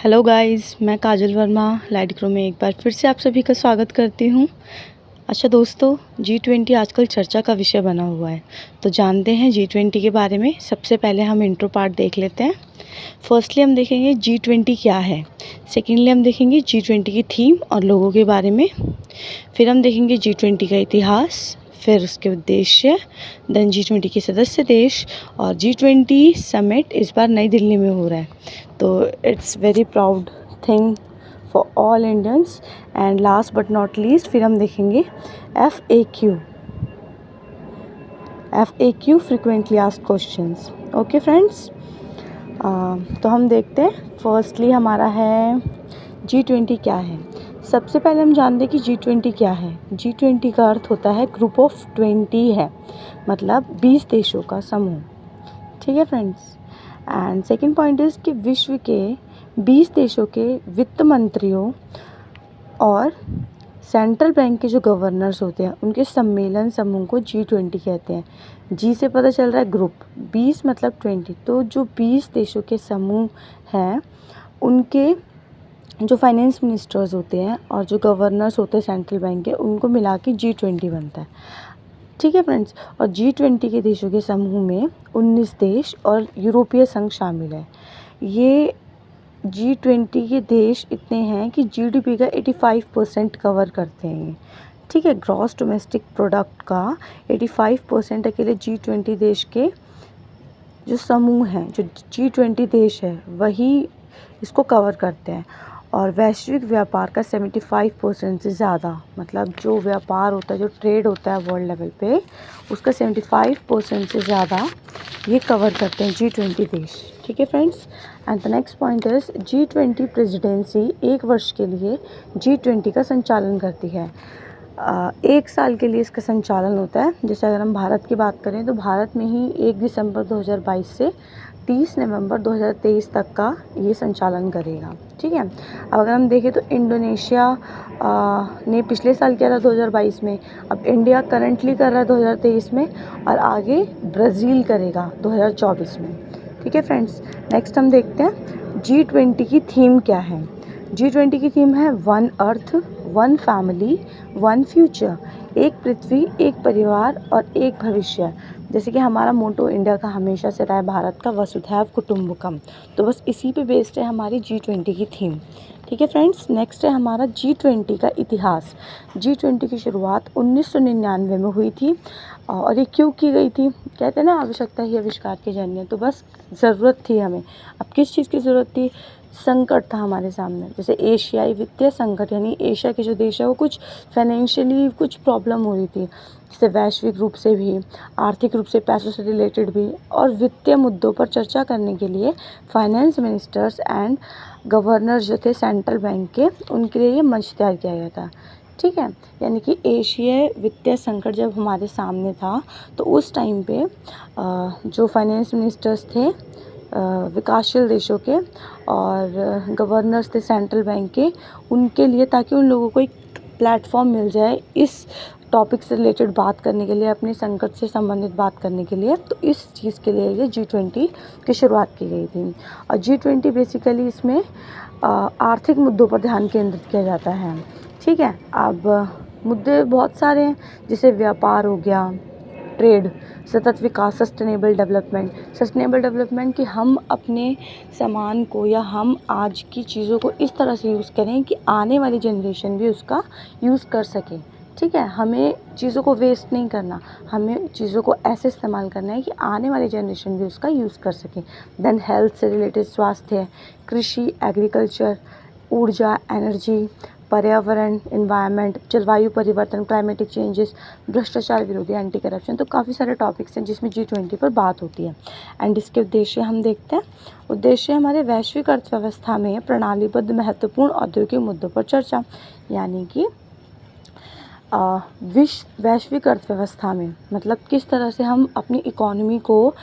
Hello guys, मैं काजल Verma light grow में एक बार फिर से आप सभी का स्वागत करती हूँ। अच्छा दोस्तों, G20 आजकल चर्चा का विषय बना हुआ है, तो जानते हैं G20 के बारे में। सबसे पहले हम इंट्रो पार्ट देख लेते हैं। फर्स्टली हम देखेंगे G20 क्या है। सेकेंडली हम देखेंगे G20 की थीम और लोगों के बारे में। फिर हम देखेंगे G20 का इतिहास, फिर उसके उद्देश्य, देन G20 के सदस्य देश। और G20 समिट इस बार नई दिल्ली में हो रहा है, तो it's very proud thing for all Indians. And last but not least फिर हम देखेंगे FAQ frequently asked questions. Okay friends, तो हम देखते हैं। फर्स्टली हमारा है G20 क्या है। सबसे पहले हम जानते हैं कि G20 क्या है। G20 का अर्थ होता है ग्रुप ऑफ 20 है, मतलब 20 देशों का समूह। ठीक है friends. And second point is कि विश्व के 20 देशों के वित्त मंत्रियों और सेंट्रल बैंक के जो गवर्नर्स होते हैं उनके सम्मेलन समूह को G20 कहते हैं। जी से पता चल रहा है ग्रुप, 20 मतलब 20, तो जो 20 देशों के समूह हैं उनके जो फाइनेंस मिनिस्टर्स होते हैं और जो गवर्नर्स होते हैं सेंट्रल बैंक के, उनको मिला के G20 बनता है। ठीक है फ्रेंड्स। और G20 के देशों के समूह में 19 देश और यूरोपीय संघ शामिल है। ये G20 के देश इतने हैं कि GDP का 85% कवर करते हैं ये। ठीक है, ग्रॉस डोमेस्टिक प्रोडक्ट का 85% अकेले G20 देश के जो समूह हैं, जो G20 देश है, वही इसको कवर करते हैं। और वैश्विक व्यापार का 75% से ज़्यादा, मतलब जो व्यापार होता है, जो ट्रेड होता है वर्ल्ड लेवल पे, उसका 75% से ज़्यादा ये कवर करते हैं G20 देश। ठीक है friends. And the next point is G20 presidency 1 वर्ष के लिए G20 का संचालन करती है। 1 साल के लिए इसका संचालन होता है। जैसे अगर हम भारत की बात करें तो भारत में ही 1 दिसंबर 2022 से 30 नवंबर 2023 तक का ये संचालन करेगा। ठीक है। अब अगर हम देखें तो इंडोनेशिया ने पिछले साल किया था 2022 में, अब इंडिया करंटली कर रहा है 2023 में, और आगे ब्राज़ील करेगा 2024 में। ठीक है फ्रेंड्स। नेक्स्ट हम देखते हैं G20 की थीम क्या है। G20 की थीम है one earth, one family, one future. एक पृथ्वी, एक परिवार और एक भविष्य। जैसे कि हमारा मोटो इंडिया का हमेशा से रहा है, भारत का वसुधैव कुटुंबकम, तो बस इसी पे बेस्ड है हमारी G20 की थीम। ठीक है फ्रेंड्स। नेक्स्ट है हमारा G20 का इतिहास। G20 की शुरुआत 1999 में हुई थी। और ये क्यों की गई थी? कहते हैं ना, आवश्यकता ही आविष्कार की जननी है। तो बस ज़रूरत थी हमें। अब किस चीज़ की ज़रूरत थी? संकट था हमारे सामने। जैसे एशियाई वित्तीय संकट, यानी एशिया के जो देश है वो कुछ फाइनेंशियली कुछ प्रॉब्लम हो रही थी, जैसे वैश्विक रूप से भी, आर्थिक रूप से, पैसों से रिलेटेड भी, और वित्तीय मुद्दों पर चर्चा करने के लिए फाइनेंस मिनिस्टर्स एंड गवर्नर्स जो थे सेंट्रल बैंक के, उनके लिए ये मंच तैयार किया गया था। ठीक है। यानी कि एशियाई वित्तीय संकट जब हमारे सामने था तो उस टाइम पे जो फाइनेंस मिनिस्टर्स थे विकासशील देशों के और गवर्नर्स थे सेंट्रल बैंक के, उनके लिए, ताकि उन लोगों को एक प्लेटफॉर्म मिल जाए इस टॉपिक से रिलेटेड बात करने के लिए, अपने संकट से संबंधित बात करने के लिए, तो इस चीज़ के लिए ये G20 की शुरुआत की गई थी। और G20 बेसिकली इसमें आर्थिक मुद्दों पर ध्यान केंद्रित किया जाता है। ठीक है। अब मुद्दे बहुत सारे हैं, जैसे व्यापार हो गया, ट्रेड, सतत विकास, सस्टेनेबल डेवलपमेंट कि हम अपने सामान को या हम आज की चीज़ों को इस तरह से यूज़ करें कि आने वाली जनरेशन भी उसका यूज़ कर सके। ठीक है। हमें चीज़ों को वेस्ट नहीं करना, हमें चीज़ों को ऐसे इस्तेमाल करना है कि आने वाली जनरेशन भी उसका यूज़ कर सके। देन हेल्थ से रिलेटेड, स्वास्थ्य, कृषि, एग्रीकल्चर, ऊर्जा, एनर्जी, पर्यावरण, एनवायरनमेंट, जलवायु परिवर्तन, क्लाइमेटिक चेंजेस, भ्रष्टाचार विरोधी, एंटी करप्शन, तो काफ़ी सारे टॉपिक्स हैं जिसमें G20 पर बात होती है। एंड इसके उद्देश्य हम देखते हैं। उद्देश्य हमारे वैश्विक अर्थव्यवस्था में प्रणालीबद्ध महत्वपूर्ण औद्योगिक मुद्दों पर चर्चा, यानी कि वैश्विक अर्थव्यवस्था में, मतलब किस तरह से हम अपनी इकोनॉमी को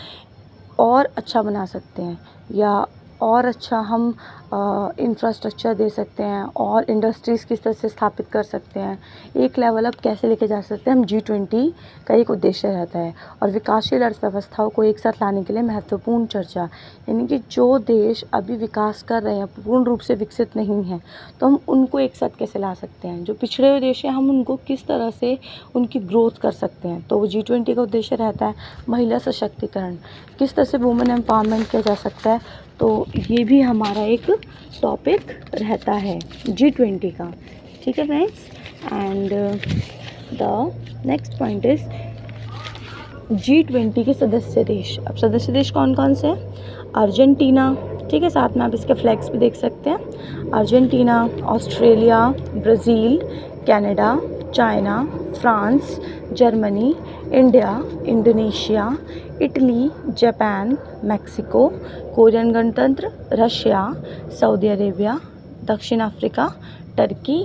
और अच्छा बना सकते हैं, या और अच्छा हम इंफ्रास्ट्रक्चर दे सकते हैं और इंडस्ट्रीज़ किस तरह से स्थापित कर सकते हैं, एक लेवल अप कैसे लेके जा सकते हैं, हम G20 का एक उद्देश्य रहता है। और विकासशील अर्थव्यवस्थाओं को एक साथ लाने के लिए महत्वपूर्ण चर्चा, यानी कि जो देश अभी विकास कर रहे हैं, पूर्ण रूप से विकसित नहीं हैं, तो हम उनको एक साथ कैसे ला सकते हैं। जो पिछड़े हुए देश हैं, हम उनको किस तरह से उनकी ग्रोथ कर सकते हैं। तो वो G20 का उद्देश्य रहता है महिला सशक्तिकरण, किस तरह से वुमेन एम्पावरमेंट किया जा सकता है। तो ये भी हमारा एक टॉपिक रहता है G20 का। ठीक है friends, and the next point is G20 के सदस्य देश। अब सदस्य देश कौन कौन से हैं? अर्जेंटीना, ठीक है, साथ में आप इसके फ्लैग्स भी देख सकते हैं। Argentina, Australia, Brazil, Canada, China, France, Germany, India, Indonesia, Italy, Japan, Mexico, Korean गणतंत्र, रशिया, सऊदी अरेबिया, दक्षिण अफ्रीका, टर्की,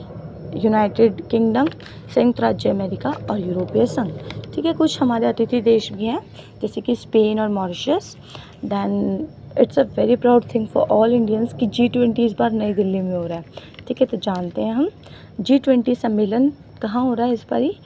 यूनाइटेड किंगडम, संयुक्त राज्य अमेरिका और यूरोपीय संघ। ठीक है, कुछ हमारे अतिथि देश भी हैं जैसे कि स्पेन और Mauritius. Then it's a very proud thing for all Indians कि G20 इस बार नई दिल्ली में हो रहा है। ठीक है, तो जानते हैं हम G20 सम्मेलन कहाँ हो रहा है इस बार ही,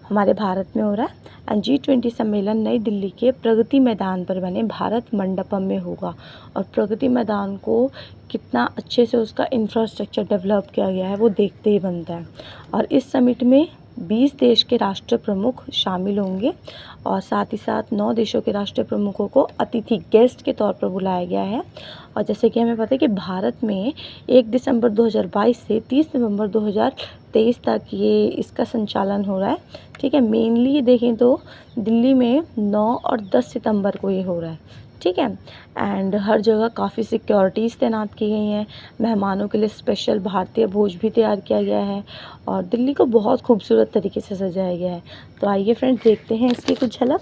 हमारे भारत में हो रहा है। एंड G20 सम्मेलन नई दिल्ली के प्रगति मैदान पर बने भारत मंडपम में होगा। और प्रगति मैदान को कितना अच्छे से उसका इंफ्रास्ट्रक्चर डेवलप किया गया है वो देखते ही बनता है। और इस समिट में 20 देश के राष्ट्र प्रमुख शामिल होंगे और साथ ही साथ 9 देशों के राष्ट्र प्रमुखों को अतिथि गेस्ट के तौर पर बुलाया गया है। और जैसे कि हमें पता है कि भारत में 1 दिसंबर 2022 से 30 नवंबर 2023 तक ये इसका संचालन हो रहा है। ठीक है, मेनली देखें तो दिल्ली में 9 और 10 सितंबर को ये हो रहा है। ठीक है, एंड हर जगह काफ़ी सिक्योरिटीज़ तैनात की गई हैं। मेहमानों के लिए स्पेशल भारतीय भोज भी तैयार किया गया है और दिल्ली को बहुत खूबसूरत तरीके से सजाया गया है। तो आइए फ्रेंड्स देखते हैं इसकी कुछ झलक।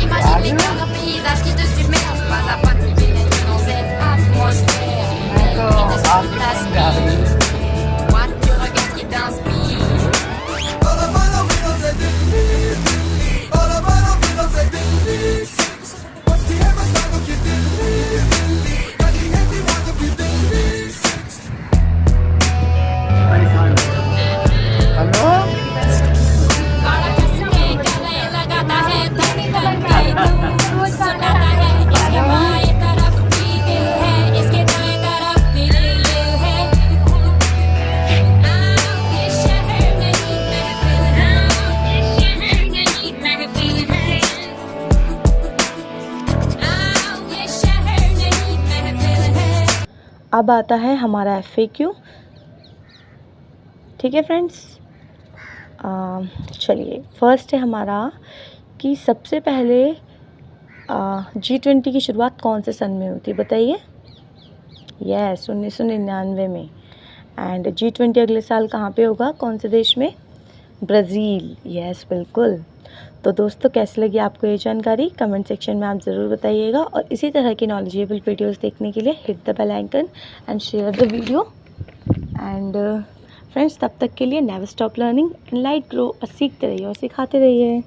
Imagine les grands paysages qui te submergent pas à pas, tu pénètres dans cette atmosphère. Qui te t'aspire. Moi, tu regardes qui t'inspire. अब आता है हमारा FAQ। ठीक है फ्रेंड्स, चलिए फर्स्ट है हमारा कि सबसे पहले G20 की शुरुआत कौन से सन में हुई थी, बताइए। यस, 1999 में। एंड G20 अगले साल कहाँ पे होगा, कौन से देश में? ब्राज़ील। यस, बिल्कुल। तो दोस्तों कैसी लगी आपको ये जानकारी, कमेंट सेक्शन में आप ज़रूर बताइएगा। और इसी तरह की नॉलेजेबल वीडियोस देखने के लिए hit the bell icon and share the video. And friends तब तक के लिए never stop learning and light grow, और सीखते रहिए और सिखाते रहिए।